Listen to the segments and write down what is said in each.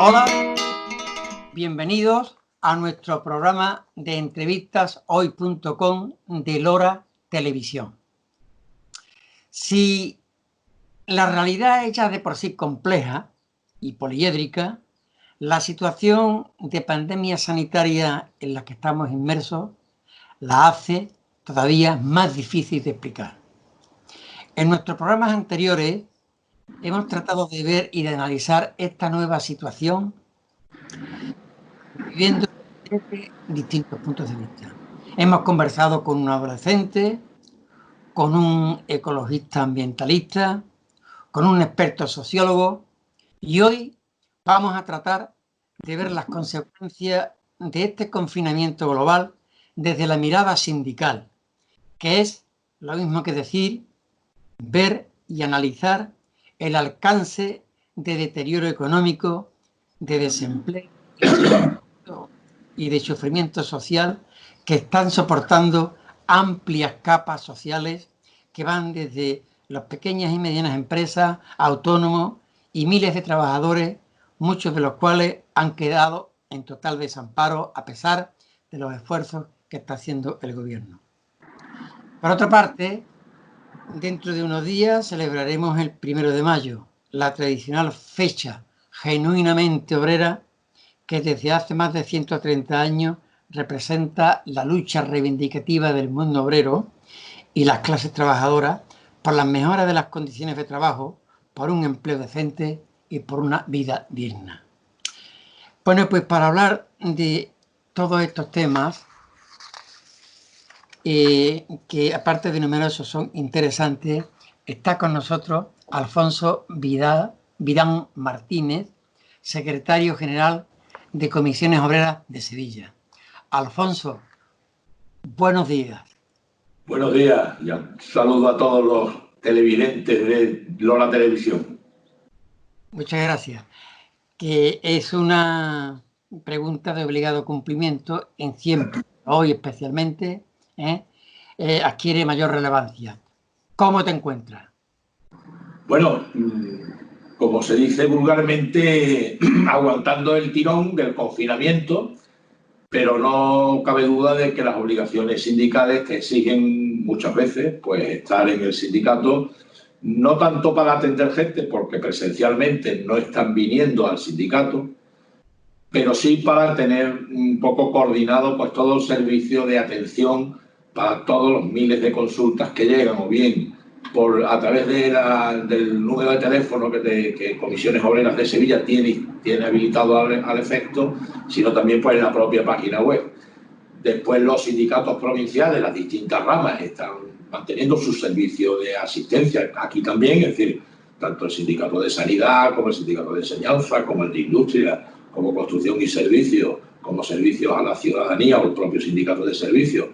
Hola, bienvenidos a nuestro programa de entrevistas hoy.com de Lora Televisión. Si la realidad es ya de por sí compleja y poliédrica, la situación de pandemia sanitaria en la que estamos inmersos la hace todavía más difícil de explicar. En nuestros programas anteriores hemos tratado de ver y de analizar esta nueva situación viviendo desde distintos puntos de vista. Hemos conversado con un adolescente, con un ecologista ambientalista, con un experto sociólogo y hoy vamos a tratar de ver las consecuencias de este confinamiento global desde la mirada sindical, que es lo mismo que decir, ver y analizar el alcance de deterioro económico, de desempleo y de sufrimiento social que están soportando amplias capas sociales que van desde las pequeñas y medianas empresas, autónomos y miles de trabajadores, muchos de los cuales han quedado en total desamparo a pesar de los esfuerzos que está haciendo el gobierno. Por otra parte, dentro de unos días celebraremos el 1 de mayo, la tradicional fecha genuinamente obrera que desde hace más de 130 años representa la lucha reivindicativa del mundo obrero y las clases trabajadoras por las mejoras de las condiciones de trabajo, por un empleo decente y por una vida digna. Bueno, pues para hablar de todos estos temas, que aparte de numerosos son interesantes, está con nosotros Alfonso Vidán Martínez, secretario general de Comisiones Obreras de Sevilla. Alfonso, buenos días. Buenos días, y saludo a todos los televidentes de Lora Televisión. Muchas gracias. Que es una pregunta de obligado cumplimiento en siempre, hoy especialmente, adquiere mayor relevancia. ¿Cómo te encuentras? Bueno, como se dice vulgarmente, aguantando el tirón del confinamiento, pero no cabe duda de que las obligaciones sindicales te exigen muchas veces pues estar en el sindicato, no tanto para atender gente, porque presencialmente no están viniendo al sindicato, pero sí para tener un poco coordinado pues todo el servicio de atención para todos los miles de consultas que llegan, o bien a través del número de teléfono que Comisiones Obreras de Sevilla tiene habilitado al efecto, sino también pues en la propia página web. Después los sindicatos provinciales, las distintas ramas, están manteniendo su servicio de asistencia aquí también, es decir, tanto el sindicato de Sanidad como el sindicato de Enseñanza, como el de Industria, como Construcción y Servicios, como Servicios a la Ciudadanía o el propio sindicato de Servicios,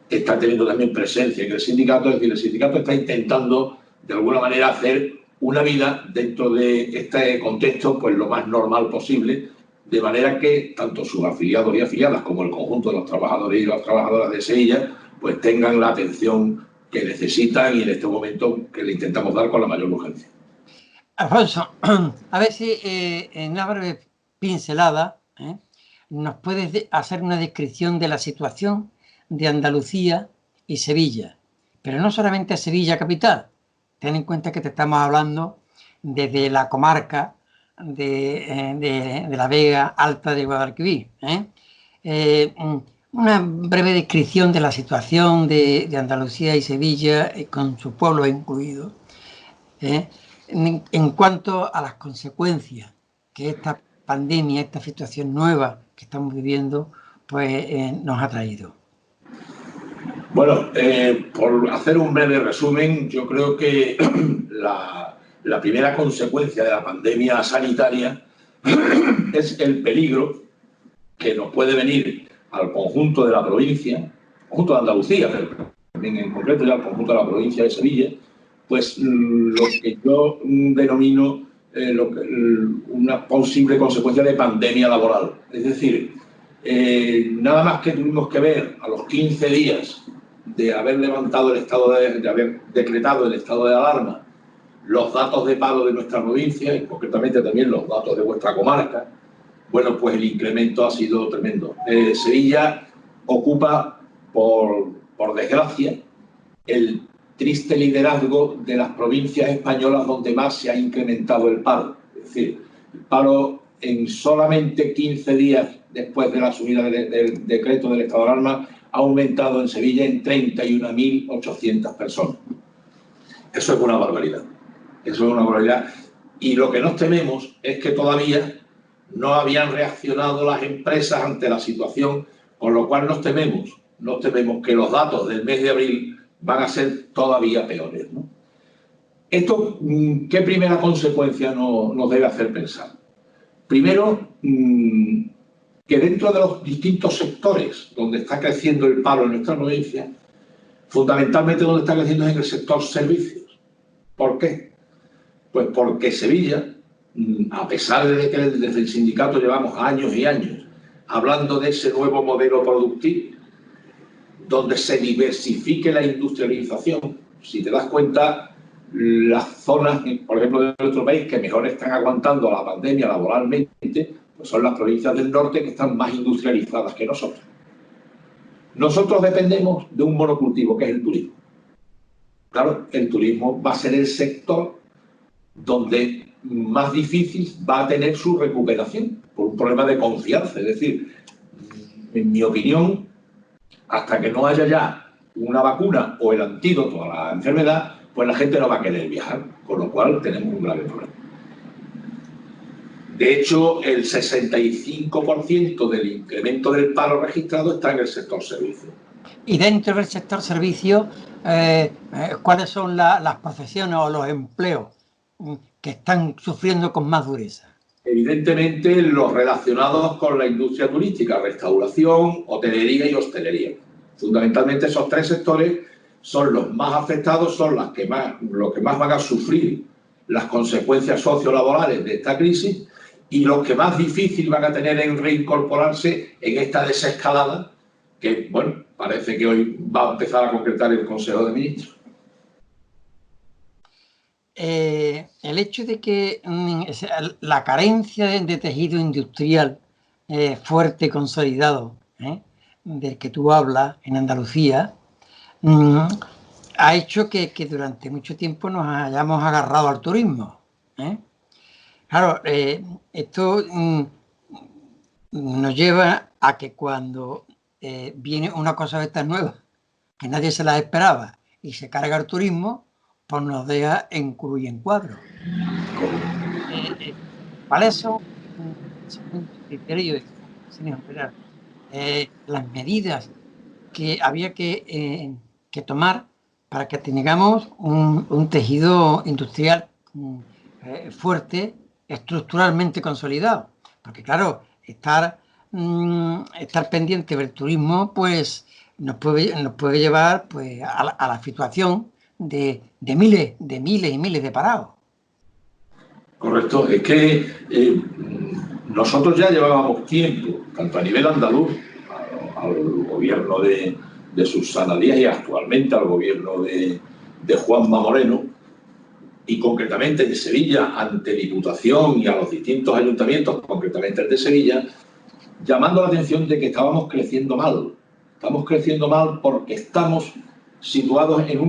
está teniendo también presencia en el sindicato. Es decir, el sindicato está intentando de alguna manera hacer una vida dentro de este contexto pues lo más normal posible, de manera que tanto sus afiliados y afiliadas como el conjunto de los trabajadores y las trabajadoras de Sevilla pues tengan la atención que necesitan y en este momento que le intentamos dar con la mayor urgencia. Alfonso, a ver si en una breve pincelada nos puedes hacer una descripción de la situación de Andalucía y Sevilla, pero no solamente Sevilla capital. Ten en cuenta que te estamos hablando desde la comarca de la Vega Alta de Guadalquivir. Una breve descripción de la situación de Andalucía y Sevilla, con su pueblo incluido, en cuanto a las consecuencias que esta pandemia, esta situación nueva que estamos viviendo, pues nos ha traído. Bueno, por hacer un breve resumen, yo creo que la primera consecuencia de la pandemia sanitaria es el peligro que nos puede venir al conjunto de la provincia, conjunto de Andalucía, pero también en concreto ya al conjunto de la provincia de Sevilla, pues lo que yo denomino una posible consecuencia de pandemia laboral. Es decir, nada más que tuvimos que ver a los 15 días de haber levantado de haber decretado el estado de alarma, los datos de paro de nuestra provincia y concretamente también los datos de vuestra comarca, Bueno, pues el incremento ha sido tremendo. Sevilla ocupa, por desgracia, el triste liderazgo de las provincias españolas donde más se ha incrementado el paro. Es decir, el paro en solamente 15 días después de la subida del decreto del estado de alarma ha aumentado en Sevilla en 31.800 personas. Eso es una barbaridad. Eso es una barbaridad. Y lo que nos tememos es que todavía no habían reaccionado las empresas ante la situación, con lo cual nos tememos que los datos del mes de abril van a ser todavía peores, ¿no? Esto, ¿qué primera consecuencia nos debe hacer pensar? Primero, que dentro de los distintos sectores donde está creciendo el paro en nuestra provincia, fundamentalmente donde está creciendo es en el sector servicios. ¿Por qué? Pues porque Sevilla, a pesar de que desde el sindicato llevamos años y años hablando de ese nuevo modelo productivo, donde se diversifique la industrialización. Si te das cuenta, las zonas, por ejemplo, de nuestro país que mejor están aguantando la pandemia laboralmente, pues son las provincias del norte que están más industrializadas que nosotros. Nosotros dependemos de un monocultivo, que es el turismo. Claro, el turismo va a ser el sector donde más difícil va a tener su recuperación, por un problema de confianza. Es decir, en mi opinión, hasta que no haya ya una vacuna o el antídoto a la enfermedad, pues la gente no va a querer viajar, con lo cual tenemos un grave problema. De hecho, el 65% del incremento del paro registrado está en el sector servicio. Y dentro del sector servicio, ¿cuáles son las profesiones o los empleos que están sufriendo con más dureza? Evidentemente, los relacionados con la industria turística, restauración, hotelería y hostelería. Fundamentalmente, esos tres sectores son los más afectados, son los que más van a sufrir las consecuencias sociolaborales de esta crisis y los que más difícil van a tener en reincorporarse en esta desescalada que, bueno, parece que hoy va a empezar a concretar el Consejo de Ministros. El hecho de que la carencia de tejido industrial fuerte y consolidado, del que tú hablas en Andalucía, ha hecho que durante mucho tiempo nos hayamos agarrado al turismo. Claro, esto nos lleva a que cuando viene una cosa de estas nuevas, que nadie se la esperaba, y se carga el turismo, pues nos deja en cruz y en cuadro. ¿Cuáles son, según tu criterio, las medidas que había que tomar para que tengamos un tejido industrial fuerte, estructuralmente consolidado? Porque claro, estar pendiente del turismo pues nos puede llevar pues a la situación de miles y miles de parados. Correcto, es que nosotros ya llevábamos tiempo, tanto a nivel andaluz, al gobierno de Susana Díaz y actualmente al gobierno de Juanma Moreno, y concretamente en Sevilla, ante Diputación y a los distintos ayuntamientos, concretamente el de Sevilla, llamando la atención de que estábamos creciendo mal. Estamos creciendo mal porque estamos situados en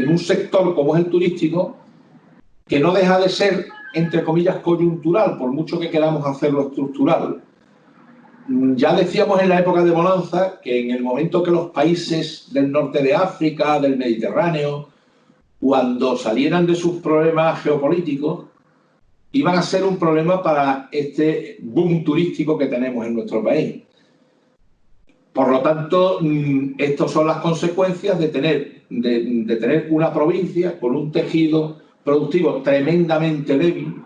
un sector como es el turístico, que no deja de ser, entre comillas, coyuntural, por mucho que queramos hacerlo estructural. Ya decíamos en la época de bonanza que en el momento que los países del norte de África, del Mediterráneo, cuando salieran de sus problemas geopolíticos, iban a ser un problema para este boom turístico que tenemos en nuestro país. Por lo tanto, estas son las consecuencias de tener una provincia con un tejido productivo tremendamente débil.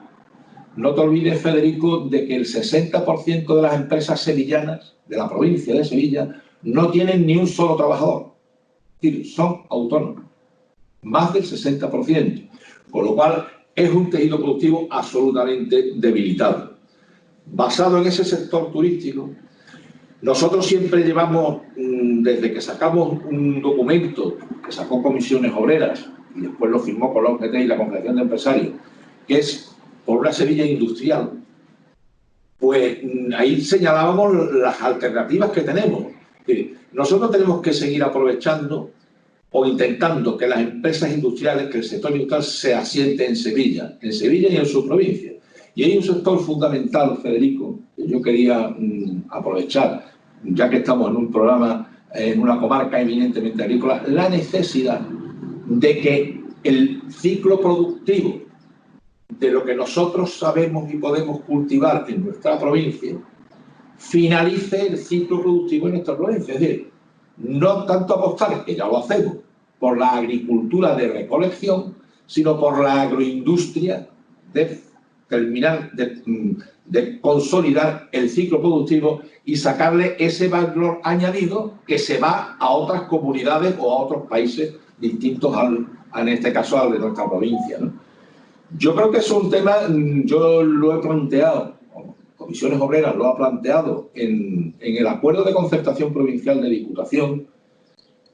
No te olvides, Federico, de que el 60% de las empresas sevillanas, de la provincia de Sevilla, no tienen ni un solo trabajador. Es decir, son autónomos. Más del 60%. Con lo cual, es un tejido productivo absolutamente debilitado. Basado en ese sector turístico, nosotros siempre llevamos, desde que sacamos un documento que sacó Comisiones Obreras y después lo firmó con la OPT y la Confederación de Empresarios, que es por una Sevilla industrial, Pues ahí señalábamos las alternativas que tenemos. Nosotros tenemos que seguir aprovechando o intentando que las empresas industriales, que el sector industrial se asiente en Sevilla y en su provincia. Y hay un sector fundamental, Federico, que yo quería aprovechar, ya que estamos en un programa, en una comarca eminentemente agrícola, la necesidad de que el ciclo productivo de lo que nosotros sabemos y podemos cultivar en nuestra provincia finalice el ciclo productivo en nuestra provincia. Es decir, no tanto apostar, que ya lo hacemos, por la agricultura de recolección, sino por la agroindustria de terminar de consolidar el ciclo productivo y sacarle ese valor añadido que se va a otras comunidades o a otros países distintos en este caso al de nuestra provincia, ¿no? Yo creo que es un tema, yo lo he planteado, Comisiones Obreras lo ha planteado en el acuerdo de concertación provincial de Diputación,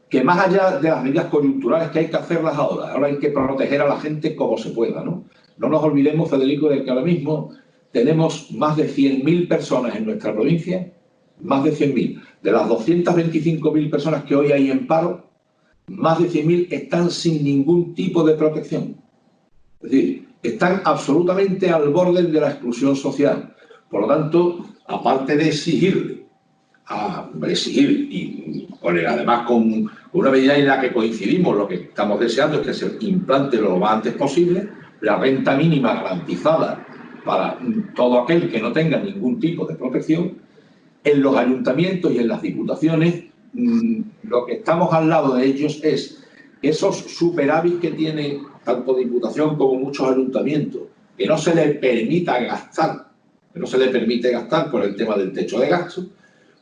que más allá de las medidas coyunturales que hay que hacerlas ahora hay que proteger a la gente como se pueda, ¿no? No nos olvidemos, Federico, de que ahora mismo tenemos más de 100.000 personas en nuestra provincia, más de 100.000. De las 225.000 personas que hoy hay en paro, más de 100.000 están sin ningún tipo de protección. Es decir, están absolutamente al borde de la exclusión social. Por lo tanto, aparte de exigir y además con una medida en la que coincidimos, lo que estamos deseando es que se implante lo más antes posible la renta mínima garantizada para todo aquel que no tenga ningún tipo de protección. En los ayuntamientos y en las diputaciones, lo que estamos al lado de ellos es esos superávit que tiene tanto Diputación como muchos ayuntamientos, que no se les permita gastar, que no se les permite gastar por el tema del techo de gasto.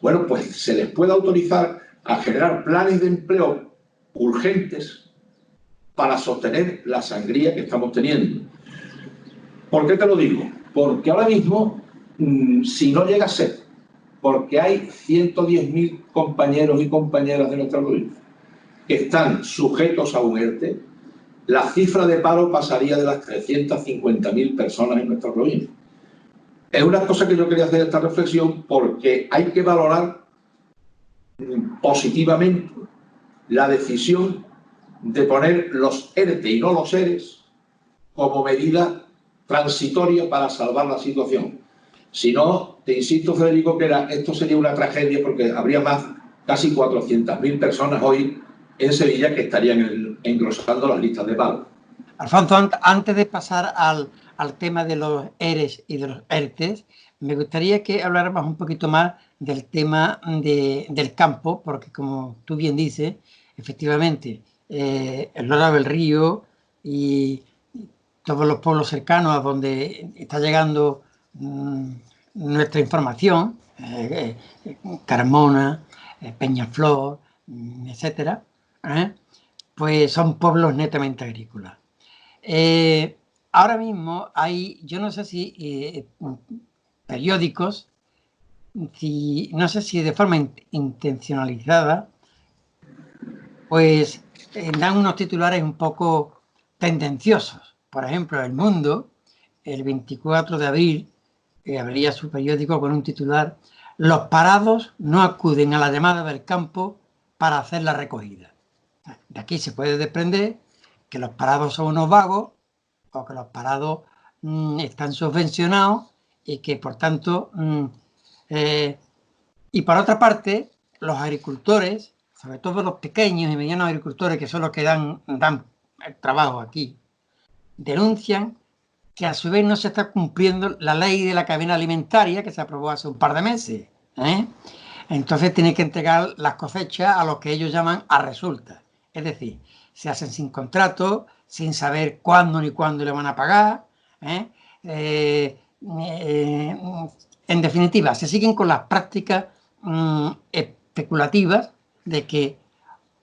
Bueno, pues se les puede autorizar a generar planes de empleo urgentes para sostener la sangría que estamos teniendo. ¿Por qué te lo digo? Porque ahora mismo, si no llega a ser, porque hay 110.000 compañeros y compañeras de nuestra provincia que están sujetos a un ERTE, la cifra de paro pasaría de las 350.000 personas en nuestra provincia. Es una cosa que yo quería hacer esta reflexión porque hay que valorar positivamente la decisión de poner los ERTE y no los ERES como medida transitoria para salvar la situación. Si no, te insisto, Federico, que esto sería una tragedia porque habría casi 400.000 personas hoy en Sevilla que estarían engrosando las listas de paro. Alfonso, antes de pasar al tema de los ERES y de los ERTES, me gustaría que habláramos un poquito más del tema del campo, porque como tú bien dices, efectivamente, el Lora del Río y todos los pueblos cercanos a donde está llegando nuestra información, Carmona, Peñaflor, etcétera, pues son pueblos netamente agrícolas. Ahora mismo hay, yo no sé si periódicos, no sé si de forma intencionalizada, pues dan unos titulares un poco tendenciosos. Por ejemplo, El Mundo, el 24 de abril, abría su periódico con un titular: los parados no acuden a la llamada del campo para hacer la recogida. De aquí se puede desprender que los parados son unos vagos o que los parados están subvencionados y que, por tanto, y por otra parte, los agricultores, sobre todo los pequeños y medianos agricultores, que son los que dan el trabajo aquí, denuncian que a su vez no se está cumpliendo la ley de la cadena alimentaria que se aprobó hace un par de meses. Entonces tienen que entregar las cosechas a los que ellos llaman a resultas. Es decir, se hacen sin contrato, sin saber cuándo ni cuándo le van a pagar. En definitiva, se siguen con las prácticas especulativas de que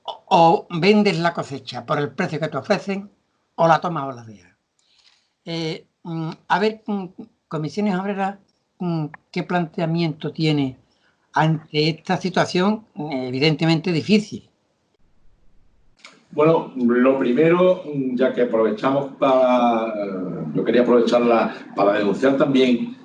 o vendes la cosecha por el precio que te ofrecen o la tomas o la dejas. A ver, Comisiones Obreras, ¿qué planteamiento tiene ante esta situación evidentemente difícil? Bueno, lo primero, ya que aprovechamos yo quería aprovecharla para denunciar también,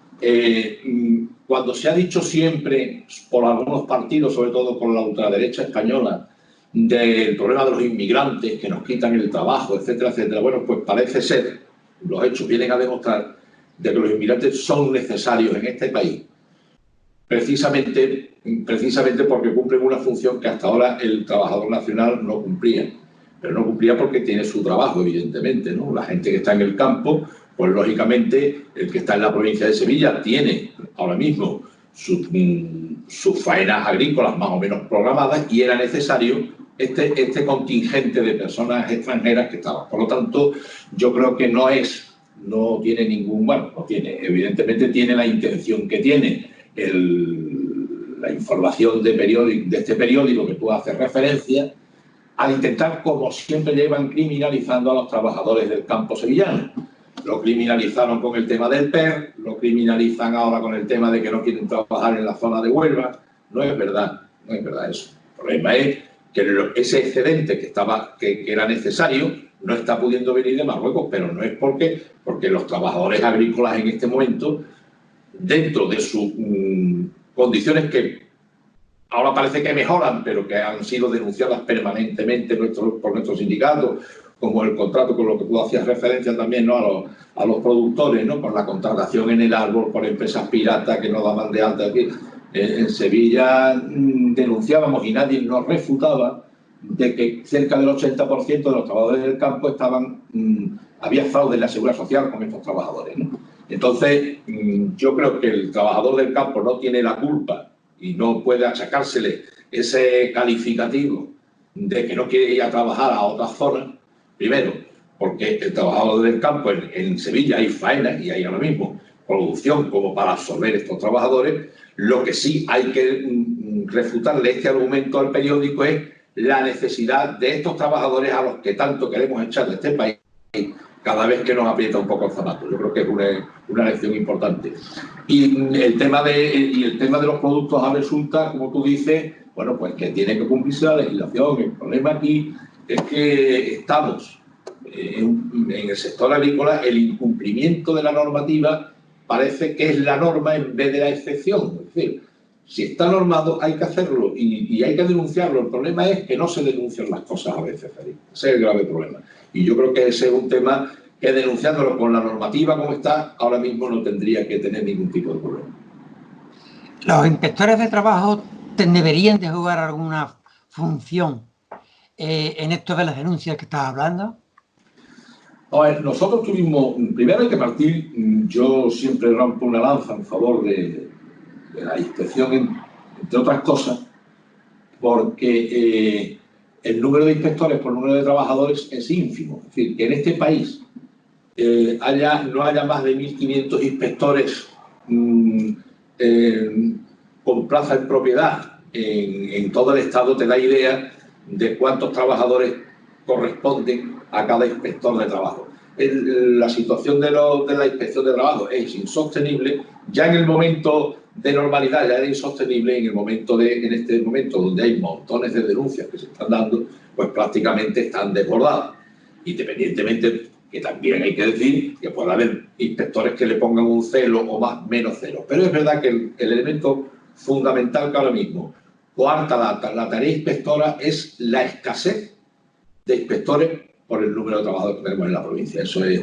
cuando se ha dicho siempre por algunos partidos, sobre todo por la ultraderecha española, del problema de los inmigrantes que nos quitan el trabajo, etcétera, etcétera, bueno, pues parece ser, los hechos vienen a demostrar, de que los inmigrantes son necesarios en este país, precisamente porque cumplen una función que hasta ahora el trabajador nacional no cumplía. Pero no cumplía porque tiene su trabajo, evidentemente, ¿no? La gente que está en el campo, pues lógicamente el que está en la provincia de Sevilla tiene ahora mismo sus faenas agrícolas más o menos programadas y era necesario este contingente de personas extranjeras que estaban. Por lo tanto, yo creo que no tiene ningún, bueno, no tiene, evidentemente tiene la intención que tiene la información de este periódico que tú haces referencia, al intentar, como siempre llevan, criminalizando a los trabajadores del campo sevillano. Lo criminalizaron con el tema del PER, lo criminalizan ahora con el tema de que no quieren trabajar en la zona de Huelva. No es verdad eso. El problema es que ese excedente que era necesario no está pudiendo venir de Marruecos, pero no es porque los trabajadores agrícolas en este momento, dentro de sus condiciones que ahora parece que mejoran, pero que han sido denunciadas permanentemente por nuestros sindicatos, como el contrato con lo que tú hacías referencia también, ¿no? a los productores, ¿no? Por la contratación en el árbol, por empresas piratas que no daban de alta aquí. En Sevilla denunciábamos y nadie nos refutaba de que cerca del 80% de los trabajadores del campo había fraude en la seguridad social con estos trabajadores, ¿no? Entonces, yo creo que el trabajador del campo no tiene la culpa y no puede achacársele ese calificativo de que no quiere ir a trabajar a otras zonas, primero, porque el trabajador del campo en Sevilla hay faenas y hay ahora mismo producción como para absorber estos trabajadores. Lo que sí hay que refutarle este argumento al periódico es la necesidad de estos trabajadores a los que tanto queremos echar de este país cada vez que nos aprieta un poco el zapato. Yo creo que es una lección importante. Y el tema de los productos ahora resulta, como tú dices, bueno, pues que tiene que cumplirse la legislación. El problema aquí es que estamos en el sector agrícola, el incumplimiento de la normativa parece que es la norma en vez de la excepción. Es decir, si está normado hay que hacerlo y hay que denunciarlo. El problema es que no se denuncian las cosas a veces, Felipe. Ese es el grave problema. Y yo creo que ese es un tema que denunciándolo con la normativa como está, ahora mismo no tendría que tener ningún tipo de problema. ¿Los inspectores de trabajo deberían de jugar alguna función en esto de las denuncias que estás hablando? A ver, nosotros tuvimos, primero hay que partir, yo siempre rompo una lanza en favor de la inspección, entre otras cosas, porque el número de inspectores por número de trabajadores es ínfimo. Es decir, que en este país no haya más de 1.500 inspectores con plaza en propiedad en todo el Estado, te da idea de cuántos trabajadores corresponden a cada inspector de trabajo. La situación de la inspección de trabajo es insostenible. Ya en el momento de normalidad ya era insostenible, en este momento donde hay montones de denuncias que se están dando, pues prácticamente están desbordadas. Independientemente que también hay que decir que puede haber inspectores que le pongan un celo o menos celo. Pero es verdad que el elemento fundamental que ahora mismo coarta la tarea inspectora es la escasez de inspectores por el número de trabajadores que tenemos en la provincia. Eso es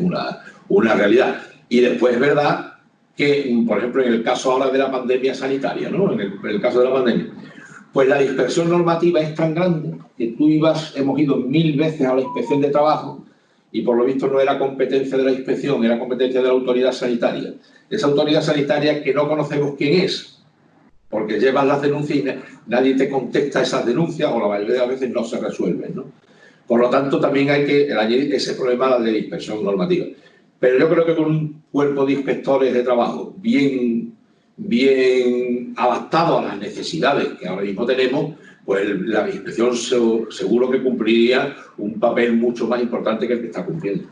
una realidad. Y después es verdad que, por ejemplo, en el caso ahora de la pandemia sanitaria, ¿no? En el caso de la pandemia, pues la dispersión normativa es tan grande que hemos ido 1000 veces a la inspección de trabajo y por lo visto no era competencia de la inspección, era competencia de la autoridad sanitaria. Esa autoridad sanitaria que no conocemos quién es, porque llevas las denuncias y nadie te contesta esas denuncias o la mayoría de las veces no se resuelven, ¿no? Por lo tanto, también hay que añadir ese problema de dispersión normativa. Pero yo creo que con un cuerpo de inspectores de trabajo bien adaptado a las necesidades que ahora mismo tenemos, pues la inspección seguro que cumpliría un papel mucho más importante que el que está cumpliendo.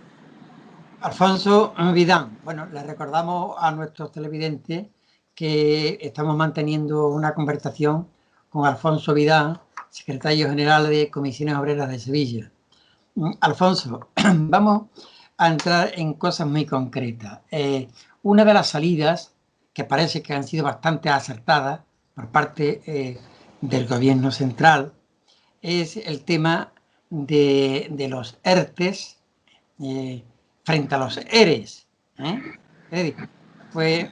Alfonso Vidán, bueno, le recordamos a nuestros televidentes que estamos manteniendo una conversación con Alfonso Vidán, secretario general de Comisiones Obreras de Sevilla. Alfonso, vamos a entrar en cosas muy concretas. Una de las salidas que parece que han sido bastante acertadas por parte del gobierno central, es el tema de los ERTES frente a los ERES. Pues,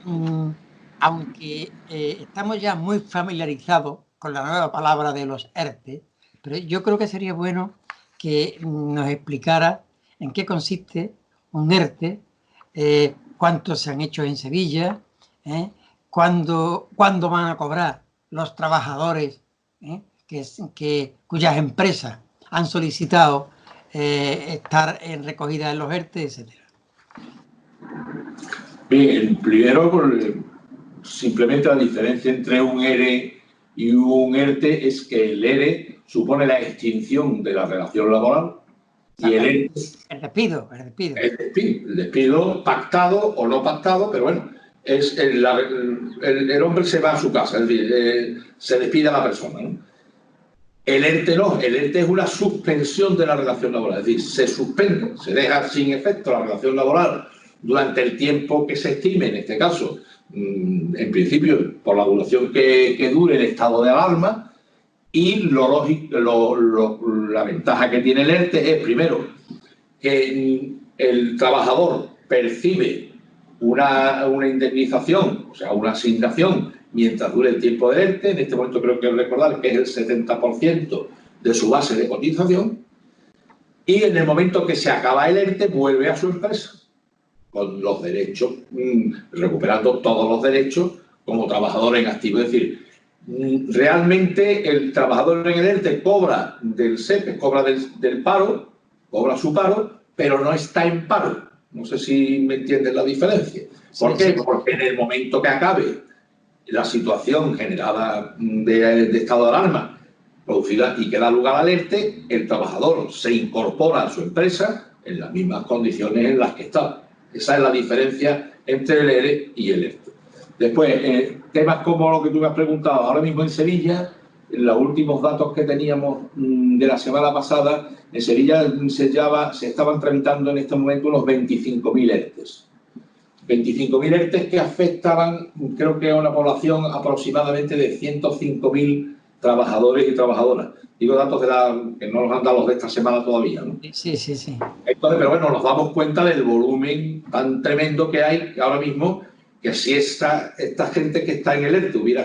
aunque estamos ya muy familiarizados con la nueva palabra de los ERTE, pero yo creo que sería bueno que nos explicara en qué consiste un ERTE, cuántos se han hecho en Sevilla, cuándo van a cobrar los trabajadores cuyas empresas han solicitado estar en recogida en los ERTE, etcétera. Bien, primero, simplemente la diferencia entre un ERE y un ERTE es que el ERE supone la extinción de la relación laboral y el ERTE el despido. El despido pactado o no pactado, pero bueno, es el hombre se va a su casa, es decir, se despide a la persona, ¿no? El ERTE no, el ERTE es una suspensión de la relación laboral, es decir, se suspende, se deja sin efecto la relación laboral durante el tiempo que se estime, en este caso, en principio, por la duración que dure el estado de alarma, y la ventaja que tiene el ERTE es, primero, que el trabajador percibe una indemnización, o sea, una asignación, mientras dure el tiempo del ERTE. En este momento creo que recordar que es el 70% de su base de cotización, y en el momento que se acaba el ERTE vuelve a su empresa con los derechos, recuperando todos los derechos como trabajador en activo. Es decir, realmente el trabajador en el ERTE cobra del SEPE, cobra del paro, cobra su paro, pero no está en paro. No sé si me entienden la diferencia. ¿Por qué? Porque en el momento que acabe la situación generada de estado de alarma producida y que da lugar al ERTE, el trabajador se incorpora a su empresa en las mismas condiciones en las que está. Esa es la diferencia entre el ERE y el ERTE. Después, temas como lo que tú me has preguntado. Ahora mismo en Sevilla, en los últimos datos que teníamos de la semana pasada, en Sevilla se estaban tramitando en este momento unos 25.000 ERTES. 25.000 ERTES que afectaban, creo que a una población aproximadamente de 105.000 trabajadores y trabajadoras. Digo datos que no nos han dado los de esta semana todavía, ¿no? Sí. Entonces, pero bueno, nos damos cuenta del volumen tan tremendo que hay ahora mismo, que si esta gente que está en el ERTE hubiera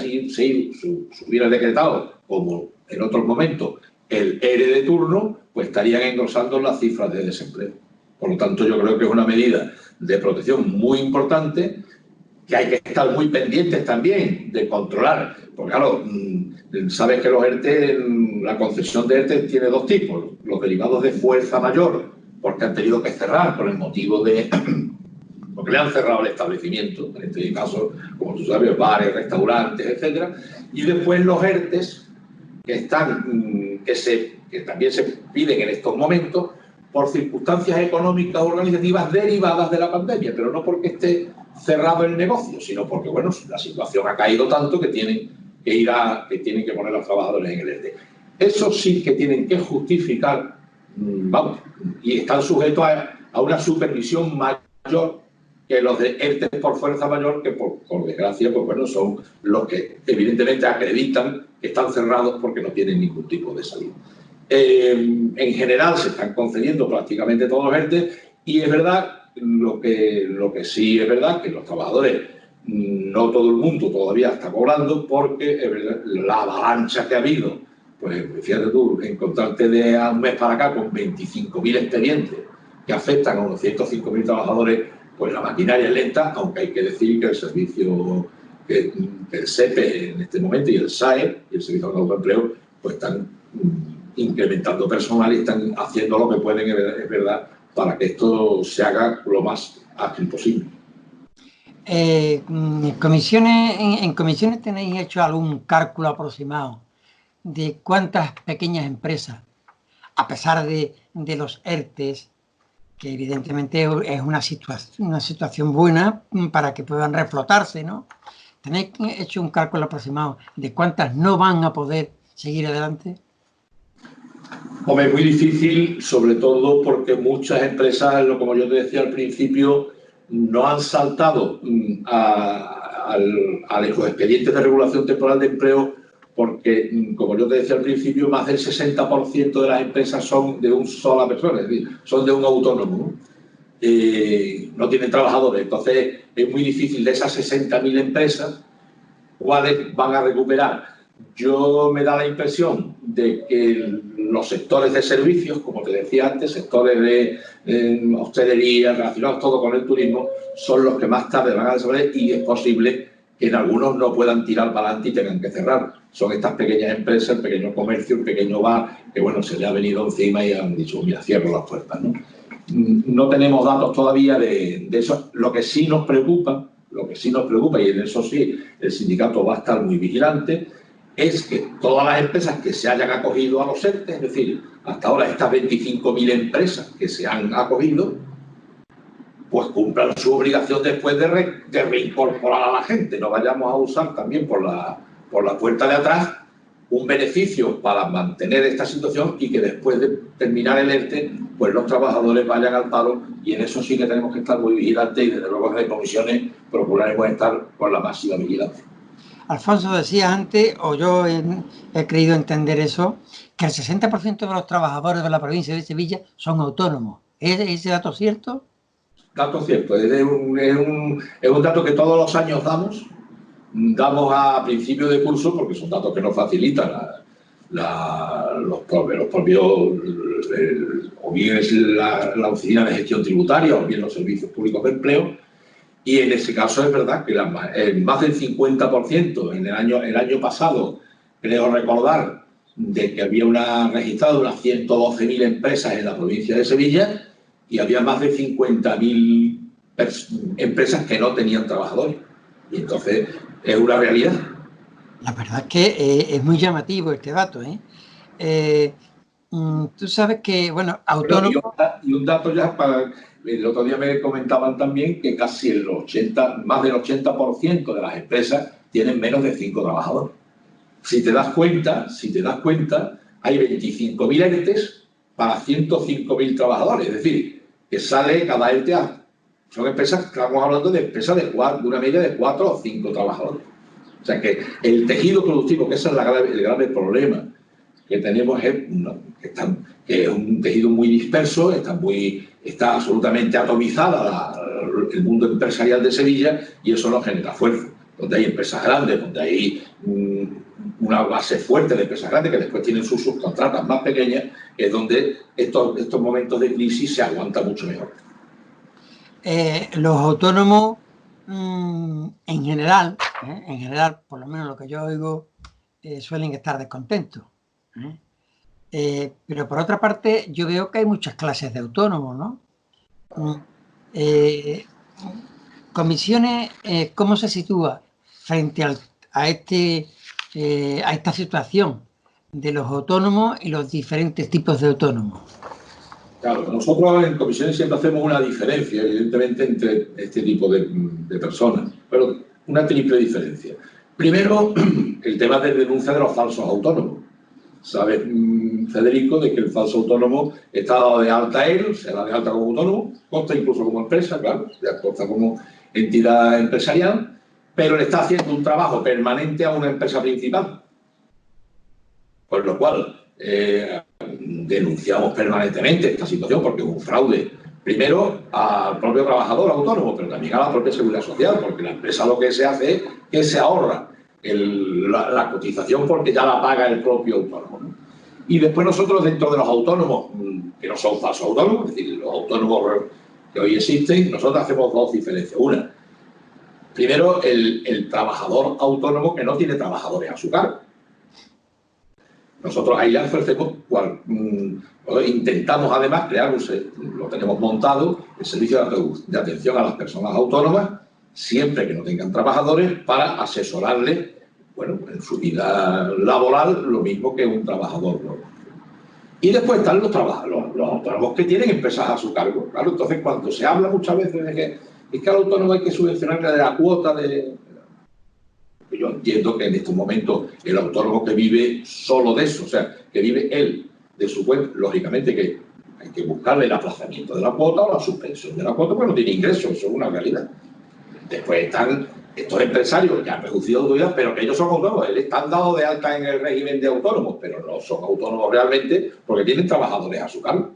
decretado, como en otros momentos, el ERE de turno, pues estarían engrosando las cifras de desempleo. Por lo tanto, yo creo que es una medida de protección muy importante, que hay que estar muy pendientes también de controlar. Porque claro, sabes que los ERTE, la concesión de ERTE tiene dos tipos: los derivados de fuerza mayor, porque han tenido que cerrar por el motivo de porque le han cerrado el establecimiento, en este caso, como tú sabes, bares, restaurantes, etcétera, y después los ERTES que también se piden en estos momentos por circunstancias económicas o organizativas derivadas de la pandemia, pero no porque esté cerrado el negocio, sino porque, bueno, la situación ha caído tanto que tienen que poner a los trabajadores en el ERTE. Eso sí que tienen que justificar, y están sujetos a una supervisión mayor que los de ERTE por fuerza mayor, que por desgracia, pues bueno, son los que evidentemente acreditan que están cerrados porque no tienen ningún tipo de salida. En general se están concediendo prácticamente todos los ERTE, y es verdad, lo que sí es verdad, que los trabajadores, no todo el mundo todavía está cobrando, porque es verdad, la avalancha que ha habido, pues fíjate tú, encontrarte de a un mes para acá con 25.000 expedientes que afectan a unos 105.000 trabajadores, pues la maquinaria es lenta, aunque hay que decir que el servicio, que el SEPE en este momento y el SAE, y el Servicio de Autoempleo, pues están incrementando personal y están haciendo lo que pueden, es verdad, para que esto se haga lo más ágil posible. ¿En comisiones tenéis hecho algún cálculo aproximado de cuántas pequeñas empresas, a pesar de los ERTES, que evidentemente es una situación buena para que puedan reflotarse, ¿no? ¿Tenéis hecho un cálculo aproximado de cuántas no van a poder seguir adelante? Hombre, es muy difícil, sobre todo porque muchas empresas, como yo te decía al principio, no han saltado a los expedientes de regulación temporal de empleo, porque, como yo te decía al principio, más del 60% de las empresas son de una sola persona, es decir, son de un autónomo, ¿no? No tienen trabajadores. Entonces, es muy difícil de esas 60.000 empresas, ¿cuáles van a recuperar? Yo me da la impresión de que los sectores de servicios, como te decía antes, sectores de hostelería, relacionados todo con el turismo, son los que más tarde van a desaparecer y es posible que en algunos no puedan tirar para adelante y tengan que cerrar. Son estas pequeñas empresas, el pequeño comercio, el pequeño bar, que bueno, se le ha venido encima y han dicho, mira, cierro las puertas, ¿no? No tenemos datos todavía de eso. Lo que sí nos preocupa, y en eso sí el sindicato va a estar muy vigilante, es que todas las empresas que se hayan acogido a los ERTE, es decir, hasta ahora estas 25.000 empresas que se han acogido, pues cumplan su obligación después de reincorporar a la gente. No vayamos a usar también por la puerta de atrás un beneficio para mantener esta situación y que después de terminar el ERTE, pues los trabajadores vayan al paro, y en eso sí que tenemos que estar muy vigilantes y desde luego desde comisiones procuraremos estar con la máxima vigilancia. Alfonso, decía antes, o yo he creído entender eso, que el 60% de los trabajadores de la provincia de Sevilla son autónomos. ¿Es ese dato cierto? Dato cierto, es un dato que todos los años damos a principio de curso, porque son datos que nos facilitan los propios, o bien es la Oficina de Gestión Tributaria o bien los Servicios Públicos de Empleo, y en ese caso es verdad que más del 50% el año pasado, creo recordar, de que había registrado unas 112.000 empresas en la provincia de Sevilla y había más de 50.000 empresas que no tenían trabajadores. Y entonces es una realidad. La verdad es que es muy llamativo este dato, ¿eh? Tú sabes que, bueno, autónomo... Y un dato ya para... El otro día me comentaban también que casi más del 80% de las empresas tienen menos de 5 trabajadores. Si te das cuenta, hay 25.000 ERTEs para 105.000 trabajadores. Es decir, que sale cada ERTE son empresas, estamos hablando de empresas de una media de 4 o 5 trabajadores. O sea que el tejido productivo, que ese es el grave problema que tenemos, es un tejido muy disperso, está absolutamente atomizada el mundo empresarial de Sevilla, y eso no genera fuerza. Donde hay empresas grandes, donde hay una base fuerte de empresas grandes que después tienen sus subcontratas más pequeñas, es donde estos momentos de crisis se aguanta mucho mejor. Los autónomos, en general, por lo menos lo que yo oigo, suelen estar descontentos. Pero por otra parte, yo veo que hay muchas clases de autónomos, ¿no? Comisiones, ¿cómo se sitúa frente a esta situación de los autónomos y los diferentes tipos de autónomos? Claro, nosotros en comisiones siempre hacemos una diferencia, evidentemente, entre este tipo de personas, pero una triple diferencia. Primero, el tema de denuncia de los falsos autónomos. Sabes, Federico, de que el falso autónomo está dado de alta él, se da de alta como autónomo, consta incluso como empresa, claro, ya consta como entidad empresarial, pero le está haciendo un trabajo permanente a una empresa principal. Por lo cual, denunciamos permanentemente esta situación porque es un fraude, primero al propio trabajador autónomo, pero también a la propia seguridad social, porque la empresa lo que se hace es que se ahorra la cotización porque ya la paga el propio autónomo, ¿no? Y después nosotros, dentro de los autónomos, que no son falsos autónomos, es decir, los autónomos que hoy existen, nosotros hacemos dos diferencias. Una, primero, el trabajador autónomo que no tiene trabajadores a su cargo. Nosotros ahí ya ofrecemos, intentamos además crear lo tenemos montado, el servicio de atención a las personas autónomas, siempre que no tengan trabajadores, para asesorarles, bueno, en su vida laboral, lo mismo que un trabajador normal. Y después están los autónomos que tienen empresas a su cargo. Claro, entonces cuando se habla muchas veces de que es que al autónomo hay que subvencionarle de la cuota de... Yo entiendo que en estos momentos el autónomo que vive solo de eso, o sea, que vive él de su cuenta, lógicamente que hay que buscarle el aplazamiento de la cuota o la suspensión de la cuota, porque no tiene ingresos, eso es una realidad. Después están estos empresarios ya han reducido autoridad, pero que ellos son autónomos, están dados de alta en el régimen de autónomos, pero no son autónomos realmente porque tienen trabajadores a su cargo.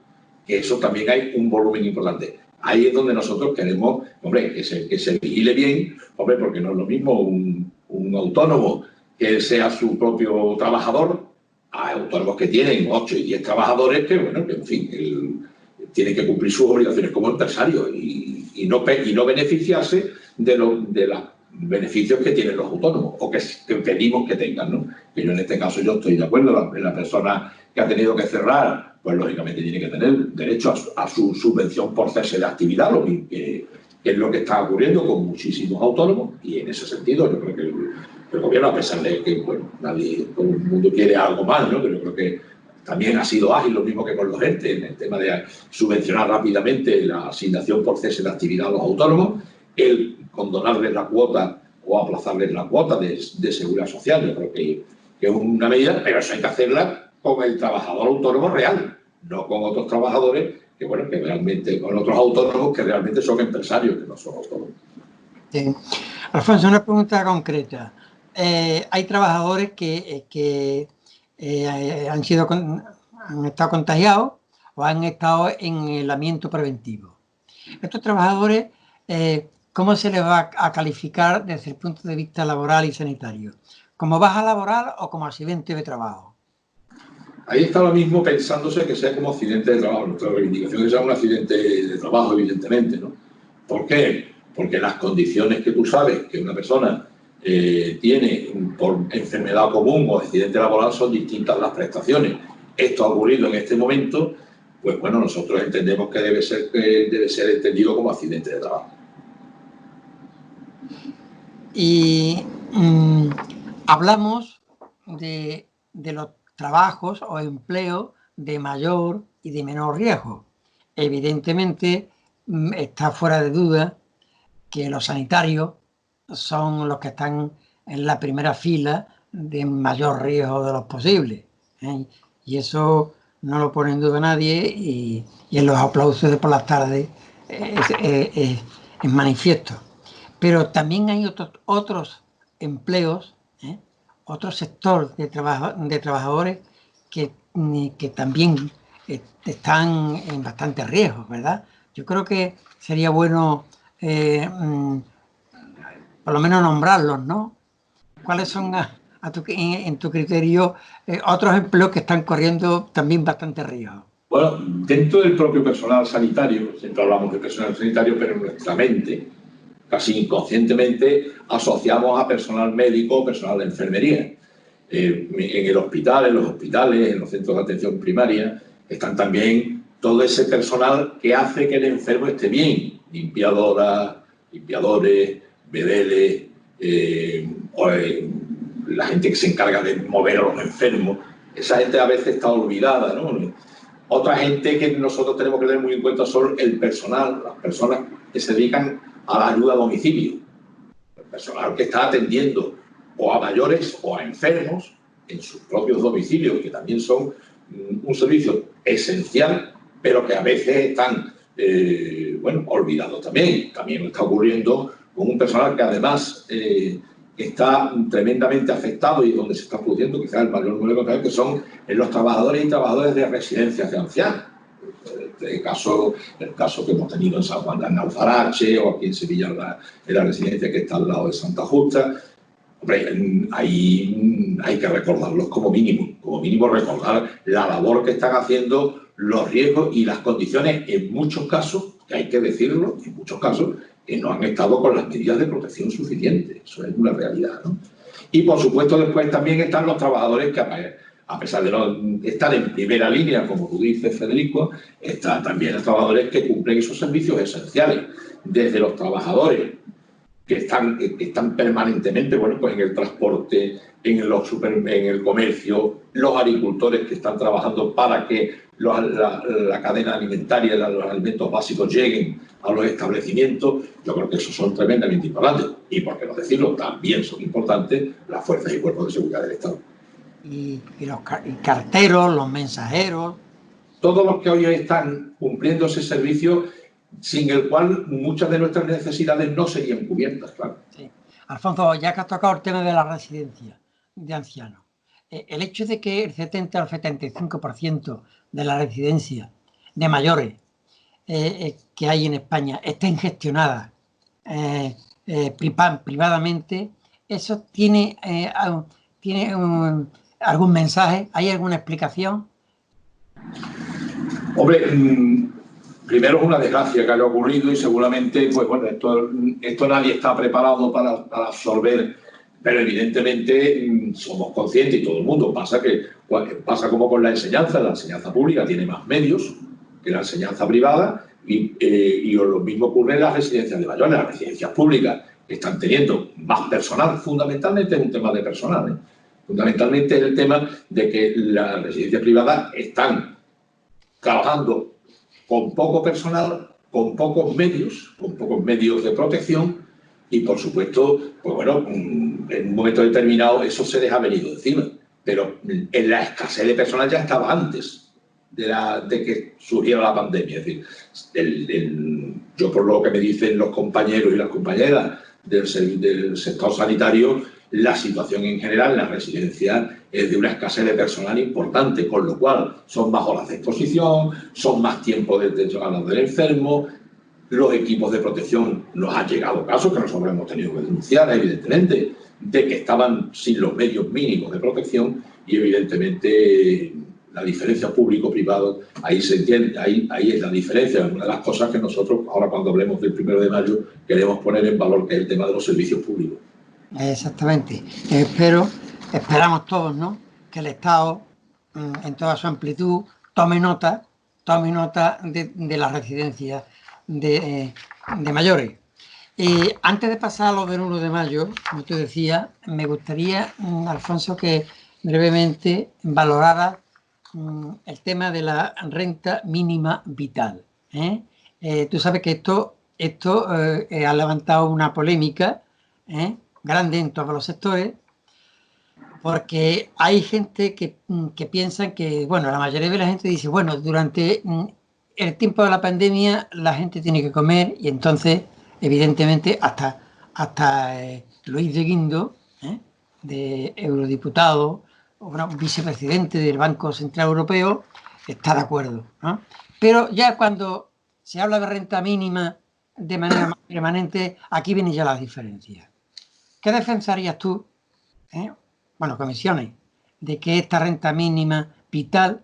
Que eso también hay un volumen importante. Ahí es donde nosotros queremos, hombre, que se vigile bien, hombre, porque no es lo mismo un autónomo que sea su propio trabajador, a autónomos que tienen 8 y 10 trabajadores que, bueno, que en fin, él tiene que cumplir sus obligaciones como empresario y no beneficiarse de los beneficios que tienen los autónomos o que pedimos que tengan, ¿no? Que yo en este caso yo estoy de acuerdo, la persona que ha tenido que cerrar, pues lógicamente tiene que tener derecho a su subvención por cese de actividad, lo que es lo que está ocurriendo con muchísimos autónomos, y en ese sentido yo creo que el gobierno, a pesar de que bueno, todo el mundo quiere algo más, ¿no? Pero yo creo que también ha sido ágil, lo mismo que con los entes, en el tema de subvencionar rápidamente la asignación por cese de actividad a los autónomos, el condonarles la cuota o aplazarles la cuota de seguridad social. Yo creo que es una medida, pero eso hay que hacerla con el trabajador autónomo real, no con otros trabajadores que, bueno, que realmente, con otros autónomos que realmente son empresarios, que no son autónomos. Sí. Alfonso, una pregunta concreta. Hay trabajadores que han estado contagiados o han estado en aislamiento preventivo. Estos trabajadores, ¿cómo se les va a calificar desde el punto de vista laboral y sanitario? ¿Como baja laboral o como accidente de trabajo? Ahí está lo mismo pensándose que sea como accidente de trabajo. Nuestra reivindicación es que sea un accidente de trabajo, evidentemente, ¿no? ¿Por qué? Porque las condiciones que tú sabes que una persona tiene por enfermedad común o accidente laboral son distintas las prestaciones. Esto ha ocurrido en este momento, pues bueno, nosotros entendemos que debe ser entendido como accidente de trabajo. Y hablamos de los trabajos o empleos de mayor y de menor riesgo. Evidentemente, está fuera de duda que los sanitarios son los que están en la primera fila de mayor riesgo de los posibles, ¿eh? Y eso no lo pone en duda nadie, y en los aplausos de por las tardes es manifiesto. Pero también hay otros empleos, otro sector de trabajadores que también están en bastante riesgo, ¿verdad? Yo creo que sería bueno por lo menos nombrarlos, ¿no? ¿Cuáles son, en tu criterio, otros empleos que están corriendo también bastante riesgo? Bueno, dentro del propio personal sanitario, siempre hablamos de personal sanitario, pero en nuestra mente, casi inconscientemente, asociamos a personal médico o personal de enfermería. En el hospital, en los hospitales, en los centros de atención primaria, están también todo ese personal que hace que el enfermo esté bien. Limpiadoras, limpiadores, bedeles, la gente que se encarga de mover a los enfermos. Esa gente a veces está olvidada, ¿no? Otra gente que nosotros tenemos que tener muy en cuenta son el personal, las personas que se dedican a la ayuda a domicilio. El personal que está atendiendo o a mayores o a enfermos en sus propios domicilios, que también son un servicio esencial, pero que a veces están, olvidados también. También está ocurriendo con un personal que además está tremendamente afectado y donde se está produciendo quizás el mayor número de contagios, que son los trabajadores y trabajadoras de residencias de ancianos. El caso que hemos tenido en San Juan de Alfarache o aquí en Sevilla, en la residencia que está al lado de Santa Justa. Hombre, ahí hay que recordarlos como mínimo recordar la labor que están haciendo, los riesgos y las condiciones, en muchos casos, que hay que decirlo, en muchos casos, que no han estado con las medidas de protección suficientes. Eso es una realidad, ¿no? Y, por supuesto, después también están los trabajadores que, a pesar de no estar en primera línea, como tú dices, Federico, están también los trabajadores que cumplen esos servicios esenciales, desde los trabajadores que están permanentemente, bueno, pues en el transporte, en el comercio, los agricultores que están trabajando para que la cadena alimentaria, los alimentos básicos lleguen a los establecimientos. Yo creo que esos son tremendamente importantes. Y, por qué no decirlo, también son importantes las fuerzas y cuerpos de seguridad del Estado. Y los carteros, los mensajeros. Todos los que hoy están cumpliendo ese servicio, sin el cual muchas de nuestras necesidades no serían cubiertas, claro. Sí. Alfonso, ya que has tocado el tema de la residencia de ancianos, el hecho de que el 70 al 75% de la residencia de mayores que hay en España estén gestionadas privadamente, ¿eso tiene algún mensaje? ¿Hay alguna explicación? Hombre, primero es una desgracia que haya ocurrido y seguramente, pues bueno, esto nadie está preparado para absorber, pero evidentemente somos conscientes y todo el mundo pasa como con la enseñanza pública tiene más medios que la enseñanza privada y lo mismo ocurre en las residencias de mayores. Las residencias públicas están teniendo más personal, fundamentalmente es un tema de personal, ¿eh? Fundamentalmente es el tema de que las residencias privadas están trabajando con poco personal, con pocos medios de protección y, por supuesto, pues bueno, en un momento determinado eso se les ha venido encima. Pero en la escasez de personal ya estaba antes de que surgiera la pandemia. Es decir, yo por lo que me dicen los compañeros y las compañeras del sector sanitario, la situación en general en las residencias es de una escasez de personal importante, con lo cual son más horas de exposición, son más tiempo de atención a los del enfermo. Los equipos de protección nos han llegado casos que nosotros hemos tenido que denunciar, evidentemente, de que estaban sin los medios mínimos de protección y, evidentemente, la diferencia público-privado, ahí se entiende, ahí es la diferencia. Una de las cosas que nosotros, ahora cuando hablemos del 1 de mayo, queremos poner en valor, que es el tema de los servicios públicos. Exactamente. Esperamos todos, ¿no?, que el Estado, en toda su amplitud, tome nota de las residencias de mayores. Antes de pasar a lo del 1 de mayo, como tú decías, me gustaría, Alfonso, que brevemente valorara el tema de la renta mínima vital. Tú sabes que esto ha levantado una polémica grande en todos los sectores, porque hay gente que piensa que, bueno, la mayoría de la gente dice, bueno, durante el tiempo de la pandemia la gente tiene que comer y entonces, evidentemente, hasta Luis de Guindos, de eurodiputado, o vicepresidente del Banco Central Europeo, está de acuerdo, ¿no? Pero ya cuando se habla de renta mínima de manera más permanente, aquí vienen ya las diferencias. ¿Qué defensarías tú, bueno, comisiones, de que esta renta mínima vital